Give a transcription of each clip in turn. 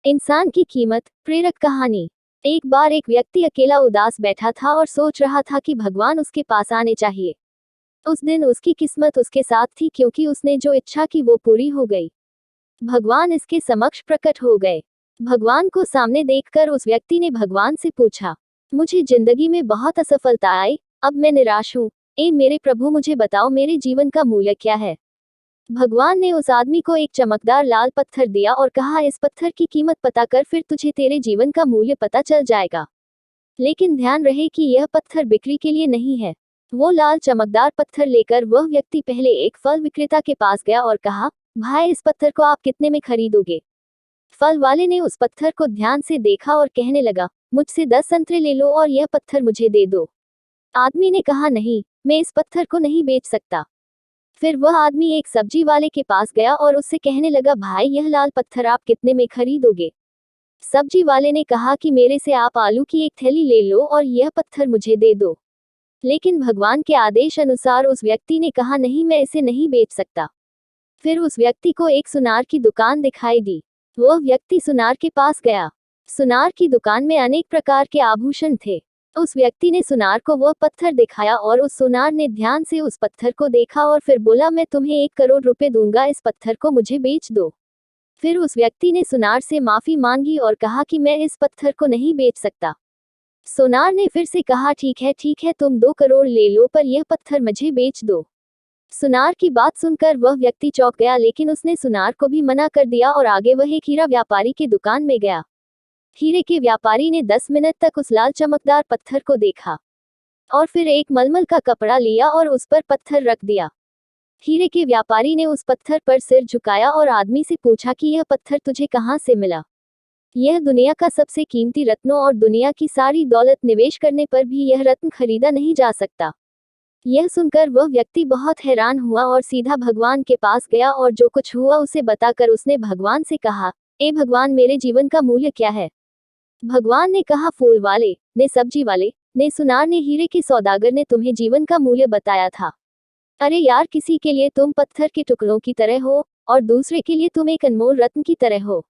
इंसान की कीमत। प्रेरक कहानी। एक बार एक व्यक्ति अकेला उदास बैठा था और सोच रहा था कि भगवान उसके पास आने चाहिए। उस दिन उसकी किस्मत उसके साथ थी क्योंकि उसने जो इच्छा की वो पूरी हो गई। भगवान इसके समक्ष प्रकट हो गए। भगवान को सामने देखकर उस व्यक्ति ने भगवान से पूछा, मुझे जिंदगी में बहुत असफलता आई, अब मैं निराश हूँ। ए मेरे प्रभु, मुझे बताओ मेरे जीवन का मूल्य क्या है। भगवान ने उस आदमी को एक चमकदार लाल पत्थर दिया और कहा, इस पत्थर की कीमत पता कर, फिर तुझे तेरे जीवन का मूल्य पता चल जाएगा। लेकिन ध्यान रहे कि यह पत्थर बिक्री के लिए नहीं है। वो लाल चमकदार पत्थर लेकर वह व्यक्ति पहले एक फल विक्रेता के पास गया और कहा, भाई इस पत्थर को आप कितने में खरीदोगे। फल वाले ने उस पत्थर को ध्यान से देखा और कहने लगा, मुझसे 10 संतरे ले लो और यह पत्थर मुझे दे दो। आदमी ने कहा, नहीं, मैं इस पत्थर को नहीं बेच सकता। फिर वह आदमी एक सब्जी वाले के पास गया और उससे कहने लगा, भाई यह लाल पत्थर आप कितने में खरीदोगे। सब्जी वाले ने कहा कि मेरे से आप आलू की एक थैली ले लो और यह पत्थर मुझे दे दो। लेकिन भगवान के आदेश अनुसार उस व्यक्ति ने कहा, नहीं, मैं इसे नहीं बेच सकता। फिर उस व्यक्ति को एक सुनार की दुकान दिखाई दी। वह व्यक्ति सुनार के पास गया। सुनार की दुकान में अनेक प्रकार के आभूषण थे। उस व्यक्ति ने सुनार को वह पत्थर दिखाया और उस सुनार ने ध्यान से उस पत्थर को देखा और फिर बोला, मैं तुम्हें 1 करोड़ रुपए दूंगा, इस पत्थर को मुझे बेच दो। फिर उस व्यक्ति ने सुनार से माफी मांगी और कहा कि मैं इस पत्थर को नहीं बेच सकता। सुनार ने फिर से कहा, ठीक है, तुम 2 करोड़ ले लो, पर यह पत्थर मुझे बेच दो। सुनार की बात सुनकर वह व्यक्ति चौंक गया, लेकिन उसने सुनार को भी मना कर दिया और आगे वह एक हीरा व्यापारी की दुकान में गया। हीरे के व्यापारी ने 10 मिनट तक उस लाल चमकदार पत्थर को देखा और फिर एक मलमल का कपड़ा लिया और उस पर पत्थर रख दिया। हीरे के व्यापारी ने उस पत्थर पर सिर झुकाया और आदमी से पूछा कि यह पत्थर तुझे कहाँ से मिला। यह दुनिया का सबसे कीमती रत्नों और दुनिया की सारी दौलत निवेश करने पर भी यह रत्न खरीदा नहीं जा सकता। यह सुनकर वह व्यक्ति बहुत हैरान हुआ और सीधा भगवान के पास गया और जो कुछ हुआ उसे बताकर उसने भगवान से कहा, ए भगवान, मेरे जीवन का मूल्य क्या है। भगवान ने कहा, फूल वाले ने, सब्जी वाले ने, सुनार ने, हीरे के सौदागर ने तुम्हें जीवन का मूल्य बताया था। अरे यार, किसी के लिए तुम पत्थर के टुकड़ों की तरह हो और दूसरे के लिए तुम एक अनमोल रत्न की तरह हो।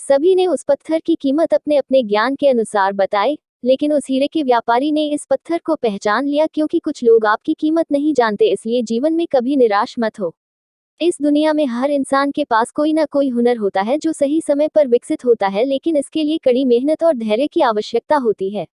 सभी ने उस पत्थर की कीमत अपने अपने ज्ञान के अनुसार बताई, लेकिन उस हीरे के व्यापारी ने इस पत्थर को पहचान लिया, क्योंकि कुछ लोग आपकी कीमत नहीं जानते, इसलिए जीवन में कभी निराश मत हो। इस दुनिया में हर इंसान के पास कोई ना कोई हुनर होता है जो सही समय पर विकसित होता है, लेकिन इसके लिए कड़ी मेहनत और धैर्य की आवश्यकता होती है।